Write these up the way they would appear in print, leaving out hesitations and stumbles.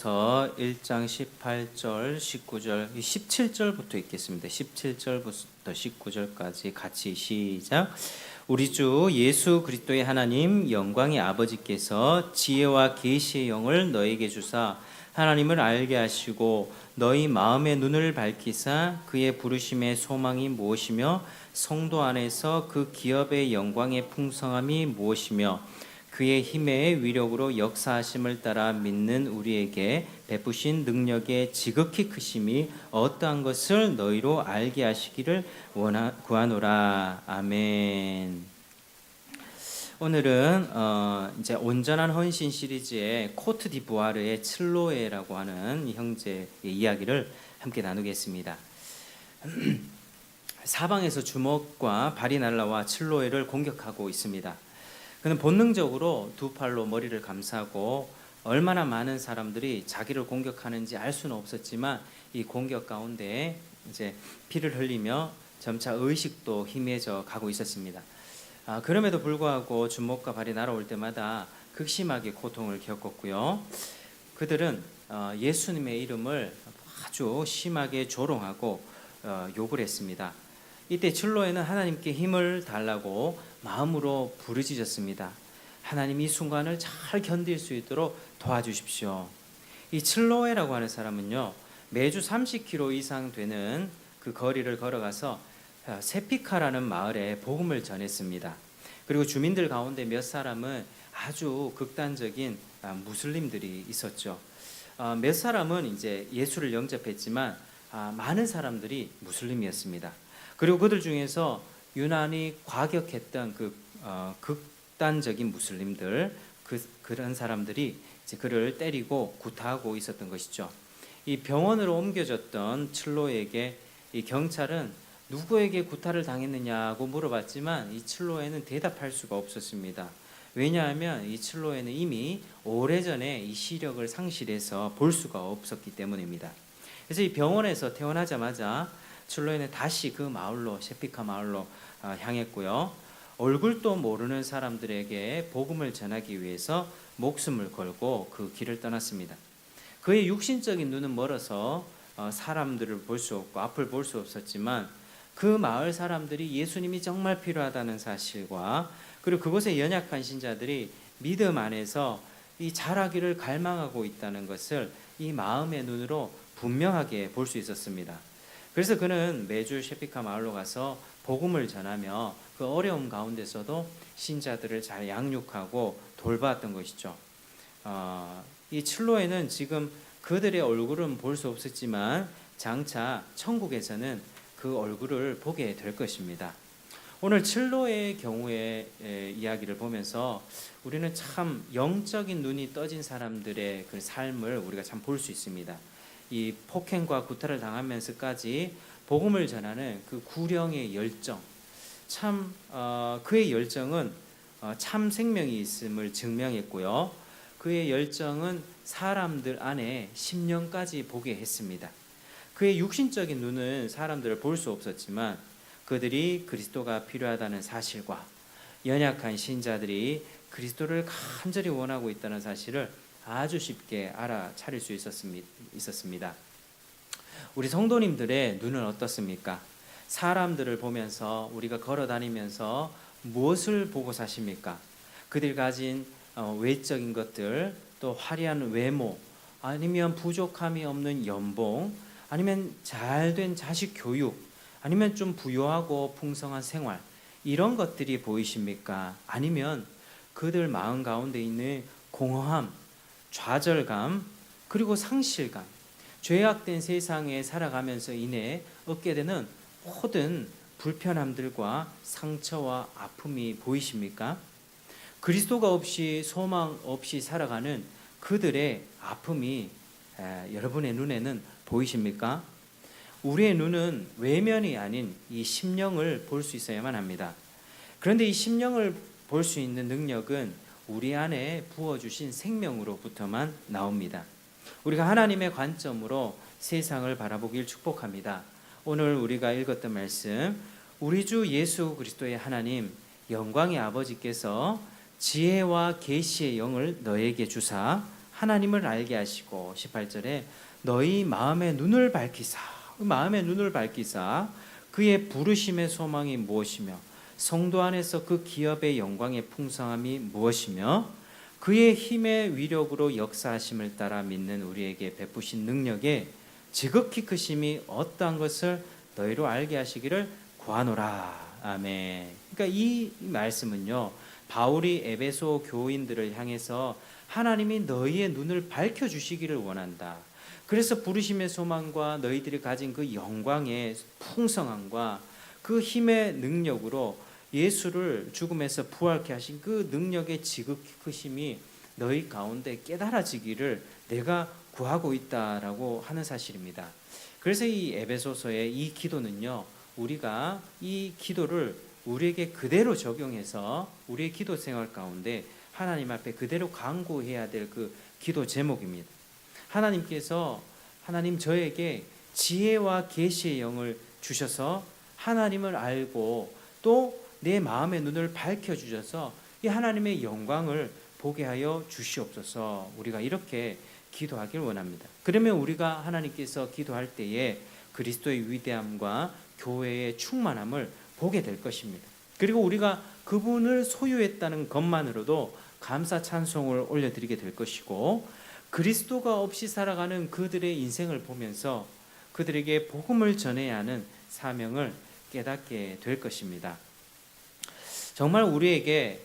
서 1장 18절, 19절, 17절부터 읽겠습니다. 17절부터 19절까지 같이 시작. 우리 주 예수 그리스도의 하나님 영광의 아버지께서 지혜와 계시의 영을 너에게 주사 하나님을 알게 하시고 너희 마음의 눈을 밝히사 그의 부르심의 소망이 무엇이며 성도 안에서 그 기업의 영광의 풍성함이 무엇이며 그의 힘의 위력으로 역사하심을 따라 믿는 우리에게 베푸신 능력의 지극히 크심이 어떠한 것을 너희로 알게 하시기를 구하노라. 아멘. 오늘은 이제 온전한 헌신 시리즈의 코트 디부아르의 칠로에라고 하는 형제의 이야기를 함께 나누겠습니다. 사방에서 주먹과 발이 날라와 칠로에를 공격하고 있습니다. 그는 본능적으로 두 팔로 머리를 감싸고 얼마나 많은 사람들이 자기를 공격하는지 알 수는 없었지만 이 공격 가운데 이제 피를 흘리며 점차 의식도 희미해져 가고 있었습니다. 그럼에도 불구하고 주먹과 발이 날아올 때마다 극심하게 고통을 겪었고요. 그들은 예수님의 이름을 아주 심하게 조롱하고 욕을 했습니다. 이때 칠로에는 하나님께 힘을 달라고 마음으로 부르짖었습니다. 하나님 이 순간을 잘 견딜 수 있도록 도와주십시오. 이 칠로에라고 하는 사람은요, 매주 30km 이상 되는 그 거리를 걸어가서 세피카라는 마을에 복음을 전했습니다. 그리고 주민들 가운데 몇 사람은 아주 극단적인 무슬림들이 있었죠. 몇 사람은 이제 예수를 영접했지만 많은 사람들이 무슬림이었습니다. 그리고 그들 중에서 유난히 과격했던 그 극단적인 무슬림들, 그런 사람들이 이제 그를 때리고 구타하고 있었던 것이죠. 이 병원으로 옮겨졌던 칠로에게 이 경찰은 누구에게 구타를 당했느냐고 물어봤지만 이 칠로에는 대답할 수가 없었습니다. 왜냐하면 이 칠로에는 이미 오래전에 이 시력을 상실해서 볼 수가 없었기 때문입니다. 그래서 이 병원에서 퇴원하자마자 칠로에는 다시 그 마을로, 세피카 마을로 향했고요. 얼굴도 모르는 사람들에게 복음을 전하기 위해서 목숨을 걸고 그 길을 떠났습니다. 그의 육신적인 눈은 멀어서 사람들을 볼 수 없고 앞을 볼 수 없었지만 그 마을 사람들이 예수님이 정말 필요하다는 사실과 그리고 그곳의 연약한 신자들이 믿음 안에서 이 자라기를 갈망하고 있다는 것을 이 마음의 눈으로 분명하게 볼 수 있었습니다. 그래서 그는 매주 세피카 마을로 가서 복음을 전하며 그 어려움 가운데서도 신자들을 잘 양육하고 돌봤던 것이죠. 이 칠로에는 지금 그들의 얼굴은 볼 수 없었지만 장차 천국에서는 그 얼굴을 보게 될 것입니다. 오늘 칠로의 경우의 이야기를 보면서 우리는 참 영적인 눈이 떠진 사람들의 그 삶을 우리가 참 볼 수 있습니다. 이 폭행과 구타를 당하면서까지 복음을 전하는 그 구령의 열정, 참 그의 열정은 참 생명이 있음을 증명했고요. 그의 열정은 사람들 안에 심령까지 보게 했습니다. 그의 육신적인 눈은 사람들을 볼 수 없었지만 그들이 그리스도가 필요하다는 사실과 연약한 신자들이 그리스도를 간절히 원하고 있다는 사실을 아주 쉽게 알아차릴 수 있었습니다. 우리 성도님들의 눈은 어떻습니까? 사람들을 보면서 우리가 걸어다니면서 무엇을 보고 사십니까? 그들 가진 외적인 것들, 또 화려한 외모, 아니면 부족함이 없는 연봉, 아니면 잘된 자식 교육, 아니면 좀 부유하고 풍성한 생활, 이런 것들이 보이십니까? 아니면 그들 마음 가운데 있는 공허함, 좌절감, 그리고 상실감, 죄악된 세상에 살아가면서 인해 얻게 되는 모든 불편함들과 상처와 아픔이 보이십니까? 그리스도가 없이 소망 없이 살아가는 그들의 아픔이 여러분의 눈에는 보이십니까? 우리의 눈은 외면이 아닌 이 심령을 볼 수 있어야만 합니다. 그런데 이 심령을 볼 수 있는 능력은 우리 안에 부어주신 생명으로부터만 나옵니다. 우리가 하나님의 관점으로 세상을 바라보길 축복합니다. 오늘 우리가 읽었던 말씀, 우리 주 예수 그리스도의 하나님 영광의 아버지께서 지혜와 계시의 영을 너에게 주사 하나님을 알게 하시고 18절에 너희 마음의 눈을 밝히사, 마음의 눈을 밝히사 그의 부르심의 소망이 무엇이며 성도 안에서 그 기업의 영광의 풍성함이 무엇이며 그의 힘의 위력으로 역사하심을 따라 믿는 우리에게 베푸신 능력에 지극히 크심이 어떠한 것을 너희로 알게 하시기를 구하노라. 아멘. 그러니까 이 말씀은요, 바울이 에베소 교인들을 향해서 하나님이 너희의 눈을 밝혀주시기를 원한다. 그래서 부르심의 소망과 너희들이 가진 그 영광의 풍성함과 그 힘의 능력으로 예수를 죽음에서 부활케 하신 그 능력의 지극히 크심이 너희 가운데 깨달아지기를 내가 구하고 있다라고 하는 사실입니다. 그래서 이 에베소서의 이 기도는요, 우리가 이 기도를 우리에게 그대로 적용해서 우리의 기도 생활 가운데 하나님 앞에 그대로 간구해야 될 그 기도 제목입니다. 하나님께서 하나님 저에게 지혜와 계시의 영을 주셔서 하나님을 알고 또 내 마음의 눈을 밝혀주셔서 이 하나님의 영광을 보게 하여 주시옵소서. 우리가 이렇게 기도하길 원합니다. 그러면 우리가 하나님께서 기도할 때에 그리스도의 위대함과 교회의 충만함을 보게 될 것입니다. 그리고 우리가 그분을 소유했다는 것만으로도 감사 찬송을 올려드리게 될 것이고, 그리스도가 없이 살아가는 그들의 인생을 보면서 그들에게 복음을 전해야 하는 사명을 깨닫게 될 것입니다. 정말 우리에게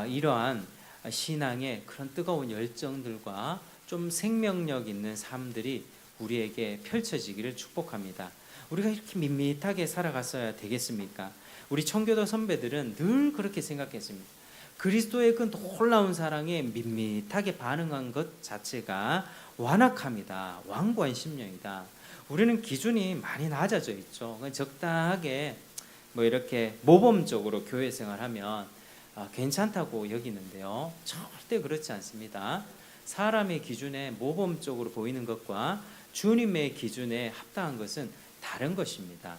이러한 신앙의 그런 뜨거운 열정들과 좀 생명력 있는 삶들이 우리에게 펼쳐지기를 축복합니다. 우리가 이렇게 밋밋하게 살아갔어야 되겠습니까? 우리 청교도 선배들은 늘 그렇게 생각했습니다. 그리스도의 그 놀라운 사랑에 밋밋하게 반응한 것 자체가 완악함이다. 완고한 심령이다. 우리는 기준이 많이 낮아져 있죠. 적당하게 이렇게 모범적으로 교회 생활하면 괜찮다고 여기는데요. 절대 그렇지 않습니다. 사람의 기준에 모범적으로 보이는 것과 주님의 기준에 합당한 것은 다른 것입니다.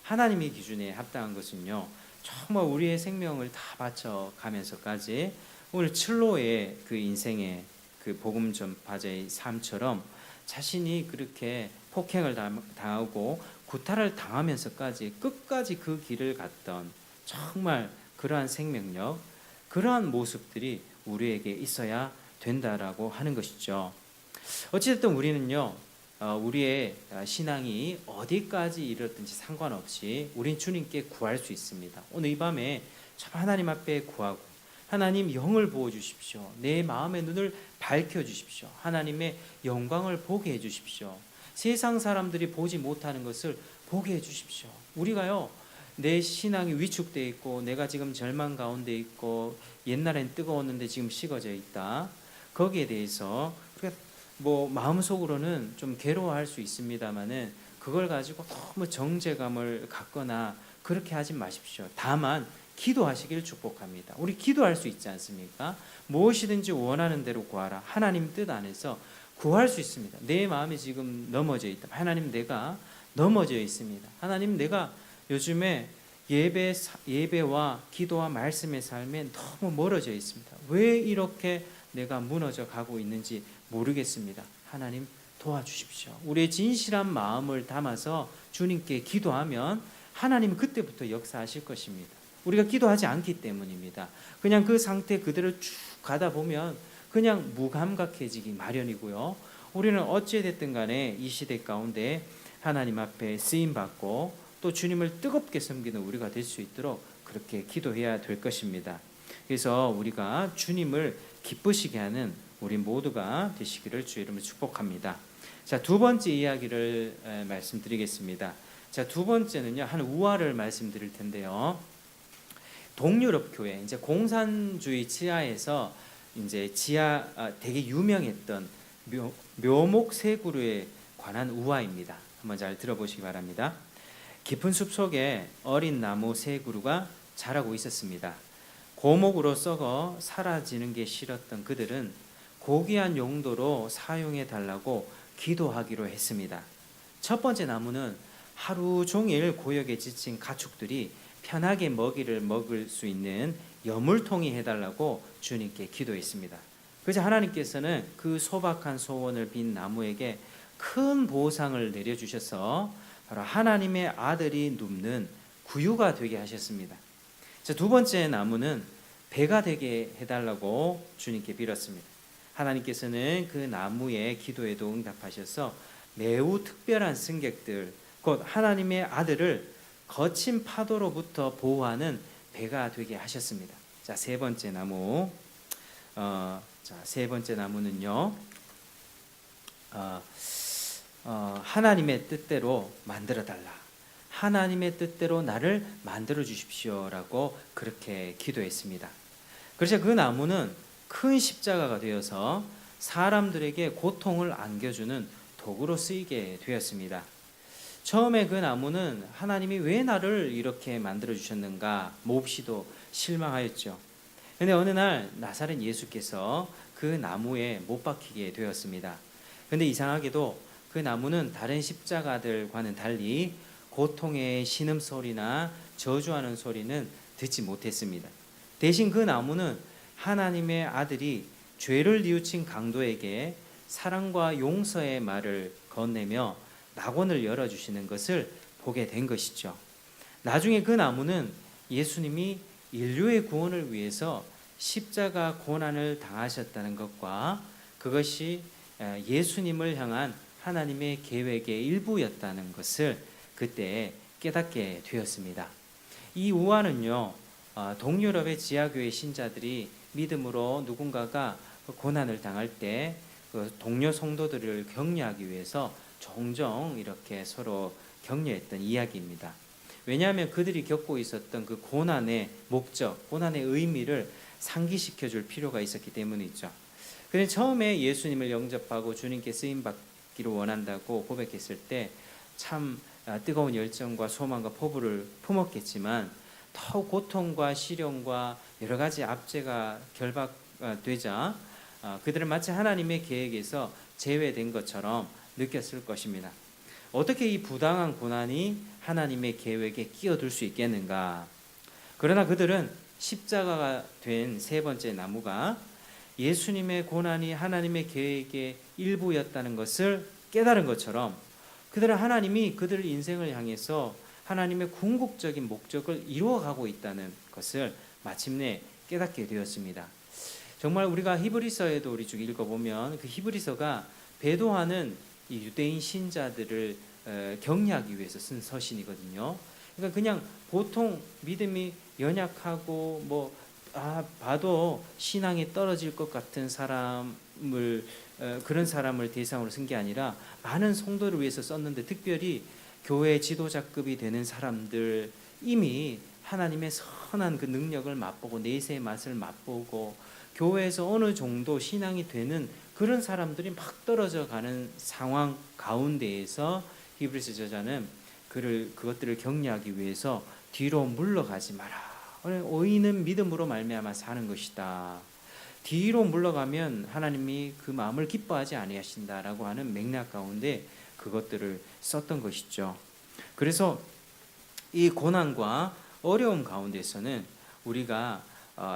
하나님의 기준에 합당한 것은요, 정말 우리의 생명을 다 바쳐가면서까지 오늘 칠로의 그 인생의 그 복음 전파자의 삶처럼 자신이 그렇게 폭행을 당하고 구타를 당하면서까지 끝까지 그 길을 갔던 정말 그러한 생명력, 그러한 모습들이 우리에게 있어야 된다라고 하는 것이죠. 어찌됐든 우리는요, 우리의 신앙이 어디까지 이르렀든지 상관없이 우린 주님께 구할 수 있습니다. 오늘 이 밤에 참 하나님 앞에 구하고, 하나님 영을 부어주십시오. 내 마음의 눈을 밝혀주십시오. 하나님의 영광을 보게 해주십시오. 세상 사람들이 보지 못하는 것을 보게 해주십시오. 우리가요, 내 신앙이 위축되어 있고 내가 지금 절망 가운데 있고 옛날엔 뜨거웠는데 지금 식어져 있다. 거기에 대해서 마음속으로는 좀 괴로워할 수 있습니다만은 그걸 가지고 너무 정죄감을 갖거나 그렇게 하지 마십시오. 다만 기도하시길 축복합니다. 우리 기도할 수 있지 않습니까? 무엇이든지 원하는 대로 구하라. 하나님 뜻 안에서 구할 수 있습니다. 내 마음이 지금 넘어져 있다. 하나님, 내가 넘어져 있습니다. 하나님, 내가 요즘에 예배와 기도와 말씀의 삶에 너무 멀어져 있습니다. 왜 이렇게 내가 무너져 가고 있는지 모르겠습니다. 하나님, 도와주십시오. 우리의 진실한 마음을 담아서 주님께 기도하면 하나님 그때부터 역사하실 것입니다. 우리가 기도하지 않기 때문입니다. 그냥 그 상태 그대로 쭉 가다 보면 그냥 무감각해지기 마련이고요. 우리는 어찌됐든 간에 이 시대 가운데 하나님 앞에 쓰임받고 또 주님을 뜨겁게 섬기는 우리가 될 수 있도록 그렇게 기도해야 될 것입니다. 그래서 우리가 주님을 기쁘시게 하는 우리 모두가 되시기를 주의 이름으로 축복합니다. 자, 두 번째 이야기를 말씀드리겠습니다. 자, 두 번째는요, 한 우화를 말씀드릴 텐데요. 동유럽 교회, 이제 공산주의 지하에서 이제 되게 유명했던 묘목 세 그루에 관한 우화입니다. 한번 잘 들어보시기 바랍니다. 깊은 숲 속에 어린 나무 세 그루가 자라고 있었습니다. 고목으로 썩어 사라지는 게 싫었던 그들은 고귀한 용도로 사용해 달라고 기도하기로 했습니다. 첫 번째 나무는 하루 종일 고역에 지친 가축들이 편하게 먹이를 먹을 수 있는 여물통이 해달라고 주님께 기도했습니다. 그래서 하나님께서는 그 소박한 소원을 빈 나무에게 큰 보상을 내려주셔서 바로 하나님의 아들이 눕는 구유가 되게 하셨습니다. 자, 두 번째 나무는 배가 되게 해달라고 주님께 빌었습니다. 하나님께서는 그 나무의 기도에도 응답하셔서 매우 특별한 승객들, 곧 하나님의 아들을 거친 파도로부터 보호하는 배가 되게 하셨습니다. 자, 세 번째 나무. 세 번째 나무는요, 하나님의 뜻대로 만들어 달라. 하나님의 뜻대로 나를 만들어 주십시오라고 그렇게 기도했습니다. 그래서 그 나무는 큰 십자가가 되어서 사람들에게 고통을 안겨주는 도구로 쓰이게 되었습니다. 처음에 그 나무는 하나님이 왜 나를 이렇게 만들어 주셨는가 몹시도 실망하였죠. 그런데 어느 날 나사렛 예수께서 그 나무에 못 박히게 되었습니다. 그런데 이상하게도 그 나무는 다른 십자가들과는 달리 고통의 신음소리나 저주하는 소리는 듣지 못했습니다. 대신 그 나무는 하나님의 아들이 죄를 뉘우친 강도에게 사랑과 용서의 말을 건네며 낙원을 열어주시는 것을 보게 된 것이죠. 나중에 그 나무는 예수님이 인류의 구원을 위해서 십자가 고난을 당하셨다는 것과 그것이 예수님을 향한 하나님의 계획의 일부였다는 것을 그때 깨닫게 되었습니다. 이 우화는요, 동유럽의 지하교회 신자들이 믿음으로 누군가가 고난을 당할 때 그 동료 성도들을 격려하기 위해서 종종 이렇게 서로 격려했던 이야기입니다. 왜냐하면 그들이 겪고 있었던 그 고난의 목적, 고난의 의미를 상기시켜 줄 필요가 있었기 때문이죠. 그런데 처음에 예수님을 영접하고 주님께 쓰임 받기를 원한다고 고백했을 때 참 뜨거운 열정과 소망과 포부를 품었겠지만 더욱 고통과 시련과 여러 가지 압제가 결박되자 그들은 마치 하나님의 계획에서 제외된 것처럼 느꼈을 것입니다. 어떻게 이 부당한 고난이 하나님의 계획에 끼어들 수 있겠는가? 그러나 그들은 십자가가 된 세 번째 나무가 예수님의 고난이 하나님의 계획의 일부였다는 것을 깨달은 것처럼 그들은 하나님이 그들 인생을 향해서 하나님의 궁극적인 목적을 이루어가고 있다는 것을 마침내 깨닫게 되었습니다. 정말 우리가 히브리서에도 우리 쭉 읽어보면 그 히브리서가 배도하는 이 유대인 신자들을 격려하기 위해서 쓴 서신이거든요. 그러니까 그냥 보통 믿음이 연약하고 봐도 신앙이 떨어질 것 같은 사람을 그런 사람을 대상으로 쓴 게 아니라 많은 성도를 위해서 썼는데 특별히 교회 지도자급이 되는 사람들 이미 하나님의 선한 그 능력을 맛보고 내세의 맛을 맛보고 교회에서 어느 정도 신앙이 되는 그런 사람들이 막 떨어져 가는 상황 가운데에서 히브리서 저자는 그것들을 격려하기 위해서 뒤로 물러가지 마라. 의인은 믿음으로 말미암아 사는 것이다. 뒤로 물러가면 하나님이 그 마음을 기뻐하지 아니하신다라고 하는 맥락 가운데 그것들을 썼던 것이죠. 그래서 이 고난과 어려움 가운데서는 우리가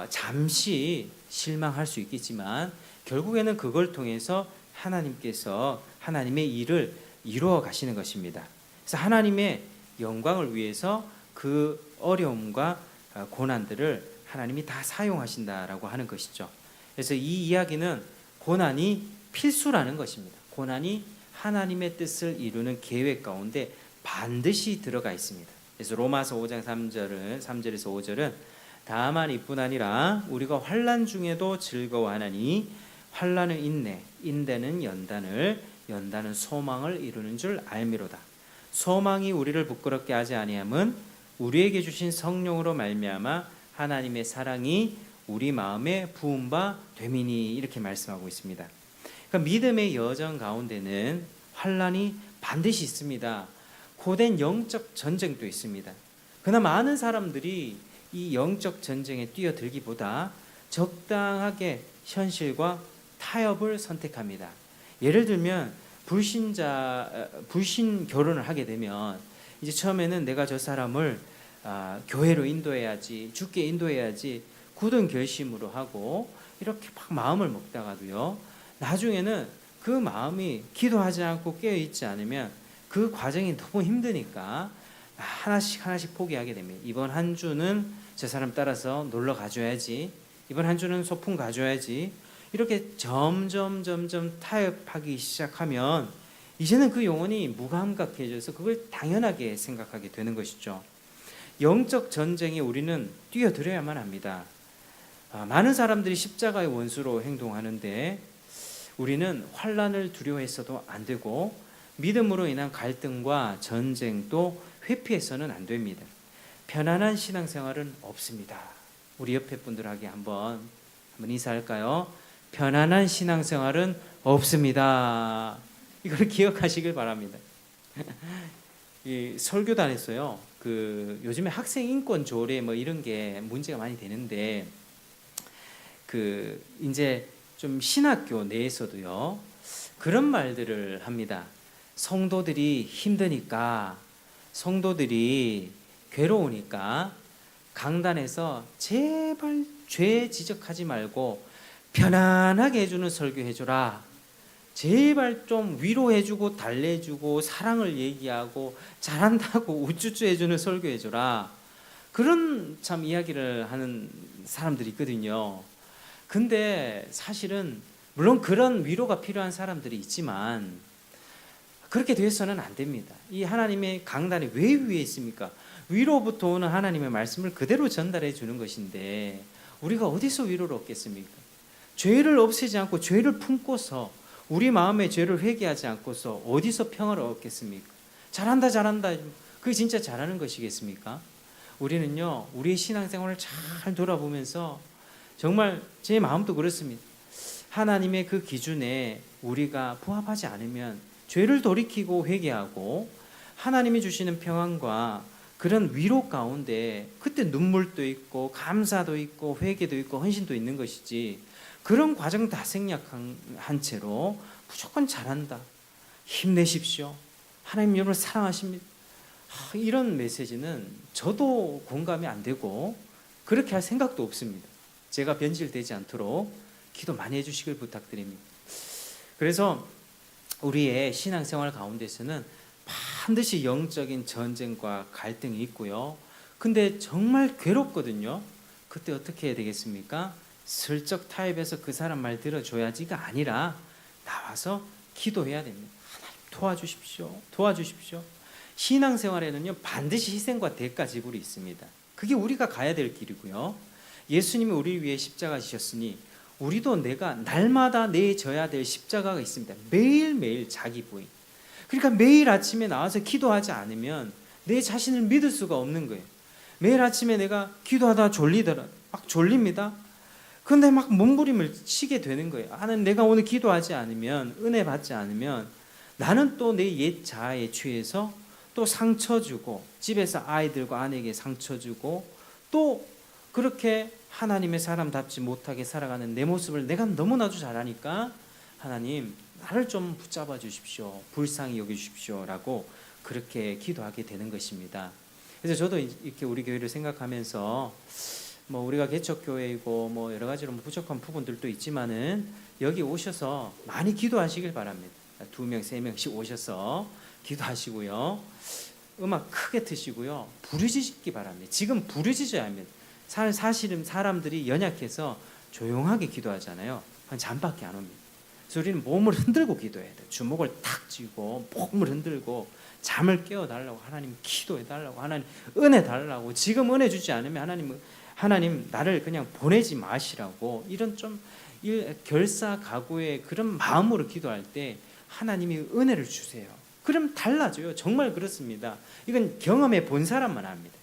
잠시 실망할 수 있겠지만 결국에는 그걸 통해서 하나님께서 하나님의 일을 이루어 가시는 것입니다. 그래서 하나님의 영광을 위해서 그 어려움과 고난들을 하나님이 다 사용하신다라고 하는 것이죠. 그래서 이 이야기는 고난이 필수라는 것입니다. 고난이 하나님의 뜻을 이루는 계획 가운데 반드시 들어가 있습니다. 그래서 로마서 5장 3절에서 5절은 다만 이뿐 아니라 우리가 환난 중에도 즐거워하나니 환난은 인내, 인내는 연단을, 연단은 소망을 이루는 줄 알미로다. 소망이 우리를 부끄럽게 하지 아니함은 우리에게 주신 성령으로 말미암아 하나님의 사랑이 우리 마음에 부은 바 됨이니 이렇게 말씀하고 있습니다. 그러니까 믿음의 여정 가운데는 환난이 반드시 있습니다. 고된 영적 전쟁도 있습니다. 그러나 많은 사람들이 이 영적 전쟁에 뛰어들기보다 적당하게 현실과 타협을 선택합니다. 예를 들면 불신 결혼을 하게 되면 이제 처음에는 내가 저 사람을 교회로 인도해야지, 주께 인도해야지 굳은 결심으로 하고 이렇게 막 마음을 먹다가도요, 나중에는 그 마음이 기도하지 않고 깨어있지 않으면 그 과정이 너무 힘드니까 하나씩 하나씩 포기하게 됩니다. 이번 한 주는 저 사람 따라서 놀러 가줘야지, 이번 한 주는 소풍 가줘야지, 이렇게 점점 타협하기 시작하면 이제는 그 영혼이 무감각해져서 그걸 당연하게 생각하게 되는 것이죠. 영적 전쟁에 우리는 뛰어들어야만 합니다. 많은 사람들이 십자가의 원수로 행동하는데 우리는 환난을 두려워했어도 안 되고 믿음으로 인한 갈등과 전쟁도 회피해서는 안 됩니다. 편안한 신앙생활은 없습니다. 우리 옆에 분들에게 한번 인사할까요? 편안한 신앙생활은 없습니다. 이걸 기억하시길 바랍니다. 이 설교단에서요, 요즘에 학생 인권 조례 뭐 이런 게 문제가 많이 되는데, 이제 좀 신학교 내에서도요 그런 말들을 합니다. 성도들이 힘드니까, 성도들이 괴로우니까 강단에서 제발 죄 지적하지 말고 편안하게 해주는 설교해줘라. 제발 좀 위로해주고 달래주고 사랑을 얘기하고 잘한다고 우쭈쭈 해주는 설교해줘라. 그런 참 이야기를 하는 사람들이 있거든요. 근데 사실은 물론 그런 위로가 필요한 사람들이 있지만 그렇게 돼서는 안 됩니다. 이 하나님의 강단이 왜 위에 있습니까? 위로부터 오는 하나님의 말씀을 그대로 전달해 주는 것인데 우리가 어디서 위로를 얻겠습니까? 죄를 없애지 않고 죄를 품고서 우리 마음의 죄를 회개하지 않고서 어디서 평화를 얻겠습니까? 잘한다 그게 진짜 잘하는 것이겠습니까? 우리는요 우리의 신앙생활을 잘 돌아보면서 정말 제 마음도 그렇습니다. 하나님의 그 기준에 우리가 부합하지 않으면 죄를 돌이키고 회개하고 하나님이 주시는 평안과 그런 위로 가운데 그때 눈물도 있고 감사도 있고 회개도 있고 헌신도 있는 것이지, 그런 과정 다 생략한 채로 무조건 잘한다, 힘내십시오, 하나님 여러분을 사랑하십니다, 이런 메시지는 저도 공감이 안 되고 그렇게 할 생각도 없습니다. 제가 변질되지 않도록 기도 많이 해주시길 부탁드립니다. 그래서 우리의 신앙생활 가운데서는 반드시 영적인 전쟁과 갈등이 있고요. 근데 정말 괴롭거든요. 그때 어떻게 해야 되겠습니까? 슬쩍 타협해서 그 사람 말 들어줘야지가 아니라 나와서 기도해야 됩니다. 하나님 도와주십시오. 신앙생활에는요 반드시 희생과 대가 지불이 있습니다. 그게 우리가 가야 될 길이고요. 예수님이 우리를 위해 십자가 지셨으니 우리도 날마다 내져야 될 십자가가 있습니다. 매일매일 자기 부인. 그러니까 매일 아침에 나와서 기도하지 않으면 내 자신을 믿을 수가 없는 거예요. 매일 아침에 내가 기도하다 막 졸립니다. 근데 막 몸부림을 치게 되는 거예요. 나는 내가 오늘 기도하지 않으면, 은혜 받지 않으면 나는 또 내 옛 자아에 취해서 또 상처 주고, 집에서 아이들과 아내에게 상처 주고, 또 그렇게 하나님의 사람답지 못하게 살아가는 내 모습을 내가 너무나도 잘 아니까 하나님 나를 좀 붙잡아 주십시오, 불쌍히 여기주십시오 라고 그렇게 기도하게 되는 것입니다. 그래서 저도 이렇게 우리 교회를 생각하면서 우리가 개척교회이고 여러 가지로 부족한 부분들도 있지만은 여기 오셔서 많이 기도하시길 바랍니다. 2명, 3명씩 오셔서 기도하시고요. 음악 크게 트시고요. 부르짖기 바랍니다. 지금 부르짖어야 합니다. 사실은 사람들이 연약해서 조용하게 기도하잖아요. 잠밖에 안 옵니다. 그래서 우리는 몸을 흔들고 기도해야 돼요. 주먹을 탁 쥐고 몸을 흔들고 잠을 깨워달라고, 하나님 기도해달라고, 하나님 은혜 달라고, 지금 은혜 주지 않으면 하나님 나를 그냥 보내지 마시라고, 이런 좀 결사각오의 그런 마음으로 기도할 때 하나님이 은혜를 주세요. 그럼 달라져요. 정말 그렇습니다. 이건 경험해 본 사람만 합니다.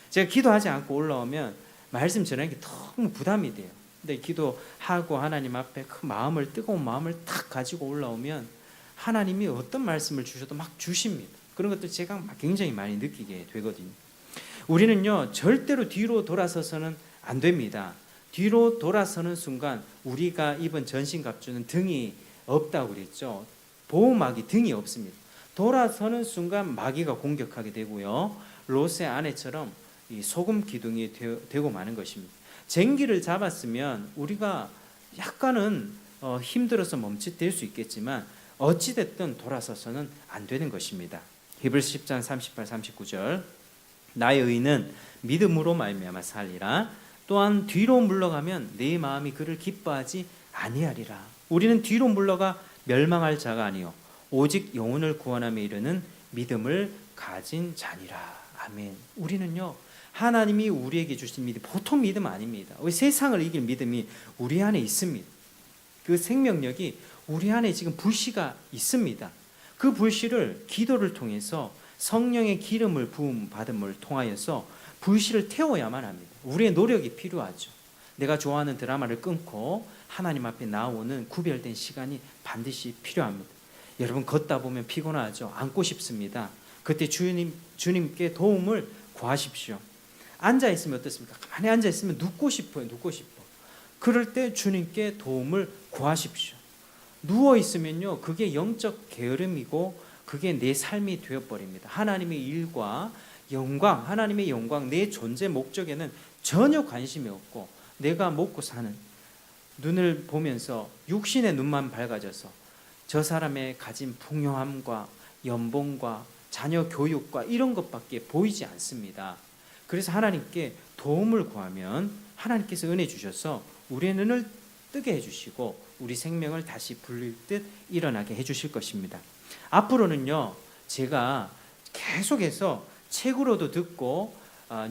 제가 기도하지 않고 올라오면 말씀 전하는 게 너무 부담이 돼요. 근데 기도하고 하나님 앞에 그 뜨거운 마음을 탁 가지고 올라오면 하나님이 어떤 말씀을 주셔도 막 주십니다. 그런 것도 제가 굉장히 많이 느끼게 되거든요. 우리는요 절대로 뒤로 돌아서서는 안 됩니다. 뒤로 돌아서는 순간 우리가 입은 전신갑주는 등이 없다고 그랬죠. 보호막이 등이 없습니다. 돌아서는 순간 마귀가 공격하게 되고요. 롯의 아내처럼 이 소금 기둥이 되고 마는 것입니다. 쟁기를 잡았으면 우리가 약간은 힘들어서 멈칫될 수 있겠지만 어찌됐든 돌아서서는 안 되는 것입니다. 히브리서 10장 38, 39절 나의 의는 믿음으로 말미암아 살리라. 또한 뒤로 물러가면 내 마음이 그를 기뻐하지 아니하리라. 우리는 뒤로 물러가 멸망할 자가 아니요 오직 영혼을 구원함에 이르는 믿음을 가진 자니라. 아멘. 우리는요 하나님이 우리에게 주신 믿음 보통 믿음 아닙니다. 세상을 이길 믿음이 우리 안에 있습니다. 그 생명력이 우리 안에 지금 불씨가 있습니다. 그 불씨를 기도를 통해서 성령의 기름을 부음 받음을 통하여서 불씨를 태워야만 합니다. 우리의 노력이 필요하죠. 내가 좋아하는 드라마를 끊고 하나님 앞에 나오는 구별된 시간이 반드시 필요합니다. 여러분 걷다 보면 피곤하죠. 앉고 싶습니다. 그때 주님께 도움을 구하십시오. 앉아 있으면 어떻습니까? 가만히 앉아 있으면 눕고 싶어요. 눕고 싶어. 그럴 때 주님께 도움을 구하십시오. 누워 있으면요, 그게 영적 게으름이고 그게 내 삶이 되어버립니다. 하나님의 일과 영광, 하나님의 영광, 내 존재 목적에는 전혀 관심이 없고 내가 먹고 사는 눈을 보면서 육신의 눈만 밝아져서 저 사람의 가진 풍요함과 연봉과 자녀 교육과 이런 것밖에 보이지 않습니다. 그래서 하나님께 도움을 구하면 하나님께서 은혜 주셔서 우리의 눈을 뜨게 해주시고 우리 생명을 다시 불릴 듯 일어나게 해주실 것입니다. 앞으로는요 제가 계속해서 책으로도 듣고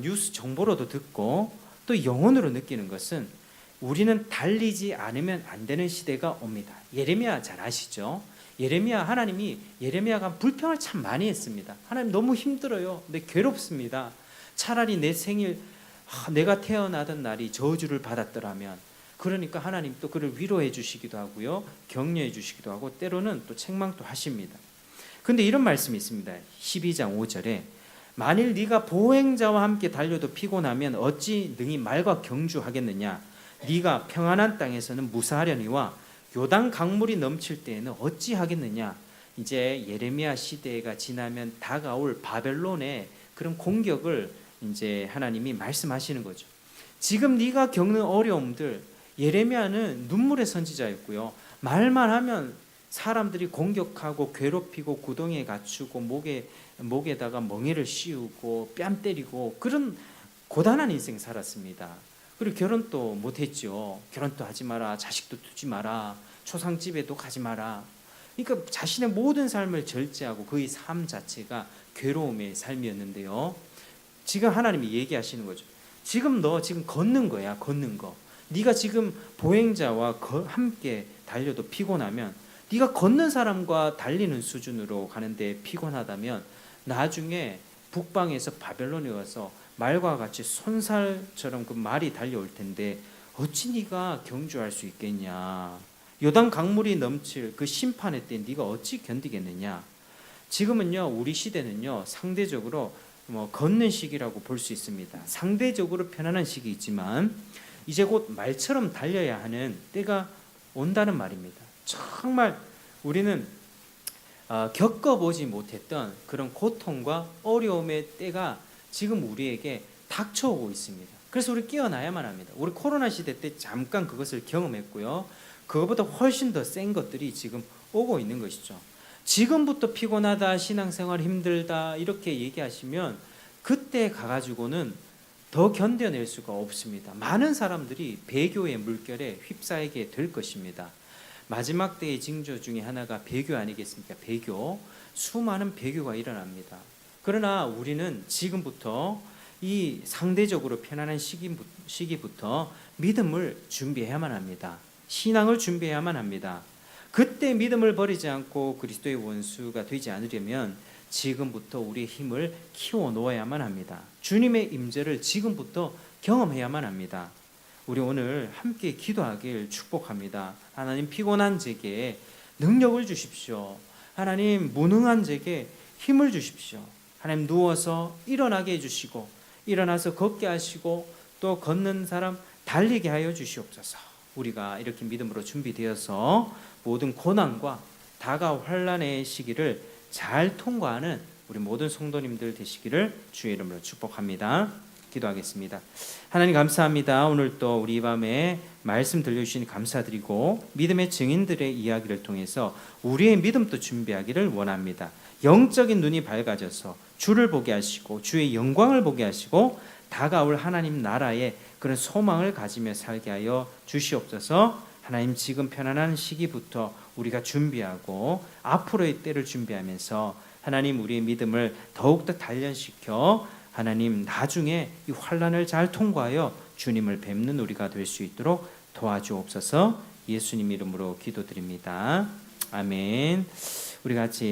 뉴스 정보로도 듣고 또 영혼으로 느끼는 것은 우리는 달리지 않으면 안 되는 시대가 옵니다. 예레미야 잘 아시죠? 하나님이 예레미야가 불평을 참 많이 했습니다. 하나님 너무 힘들어요. 내 괴롭습니다. 차라리 내 생일 내가 태어나던 날이 저주를 받았더라면. 그러니까 하나님 또 그를 위로해 주시기도 하고요, 격려해 주시기도 하고 때로는 또 책망도 하십니다. 근데 이런 말씀이 있습니다. 12장 5절에 만일 네가 보행자와 함께 달려도 피곤하면 어찌 능히 말과 경주하겠느냐. 네가 평안한 땅에서는 무사하려니와 요단 강물이 넘칠 때에는 어찌 하겠느냐. 이제 예레미야 시대가 지나면 다가올 바벨론의 그런 공격을 이제 하나님이 말씀하시는 거죠. 지금 네가 겪는 어려움들, 예레미야는 눈물의 선지자였고요. 말만 하면 사람들이 공격하고 괴롭히고 구덩이에 갇히고 목에다가 멍에를 씌우고 뺨 때리고 그런 고단한 인생 살았습니다. 그리고 결혼도 못했죠. 결혼도 하지 마라, 자식도 두지 마라, 초상집에도 가지 마라. 그러니까 자신의 모든 삶을 절제하고 그의 삶 자체가 괴로움의 삶이었는데요. 지금 하나님이 얘기하시는 거죠. 지금 너 지금 걷는 거야, 걷는 거. 네가 지금 보행자와 함께 달려도 피곤하면, 네가 걷는 사람과 달리는 수준으로 가는데 피곤하다면 나중에 북방에서 바벨론에 와서 말과 같이 손살처럼 그 말이 달려올 텐데 어찌 네가 경주할 수 있겠냐. 요단 강물이 넘칠 그 심판의 때 네가 어찌 견디겠느냐. 지금은요 우리 시대는요 상대적으로 걷는 시기라고 볼 수 있습니다. 상대적으로 편안한 시기 있지만 이제 곧 말처럼 달려야 하는 때가 온다는 말입니다. 정말 우리는 겪어보지 못했던 그런 고통과 어려움의 때가 지금 우리에게 닥쳐오고 있습니다. 그래서 우리 깨어나야만 합니다. 우리 코로나 시대 때 잠깐 그것을 경험했고요. 그것보다 훨씬 더 센 것들이 지금 오고 있는 것이죠. 지금부터 피곤하다, 신앙생활 힘들다 이렇게 얘기하시면 그때 가가지고는 더 견뎌낼 수가 없습니다. 많은 사람들이 배교의 물결에 휩싸이게 될 것입니다. 마지막 때의 징조 중에 하나가 배교 아니겠습니까? 배교. 수많은 배교가 일어납니다. 그러나 우리는 지금부터 이 상대적으로 편안한 시기부터 믿음을 준비해야만 합니다. 신앙을 준비해야만 합니다. 그때 믿음을 버리지 않고 그리스도의 원수가 되지 않으려면 지금부터 우리의 힘을 키워 놓아야만 합니다. 주님의 임재를 지금부터 경험해야만 합니다. 우리 오늘 함께 기도하길 축복합니다. 하나님, 피곤한 제게 능력을 주십시오. 하나님, 무능한 제게 힘을 주십시오. 하나님, 누워서 일어나게 해주시고 일어나서 걷게 하시고 또 걷는 사람 달리게 하여 주시옵소서. 우리가 이렇게 믿음으로 준비되어서 모든 고난과 다가올 환난의 시기를 잘 통과하는 우리 모든 성도님들 되시기를 주의 이름으로 축복합니다. 기도하겠습니다. 하나님 감사합니다. 오늘 또 우리 이 밤에 말씀 들려주시니 감사드리고 믿음의 증인들의 이야기를 통해서 우리의 믿음도 준비하기를 원합니다. 영적인 눈이 밝아져서 주를 보게 하시고 주의 영광을 보게 하시고 다가올 하나님 나라의 그런 소망을 가지며 살게 하여 주시옵소서. 하나님 지금 편안한 시기부터 우리가 준비하고 앞으로의 때를 준비하면서 하나님 우리의 믿음을 더욱더 단련시켜 하나님 나중에 이 환난을 잘 통과하여 주님을 뵙는 우리가 될 수 있도록 도와주옵소서. 예수님 이름으로 기도드립니다. 아멘. 우리 같이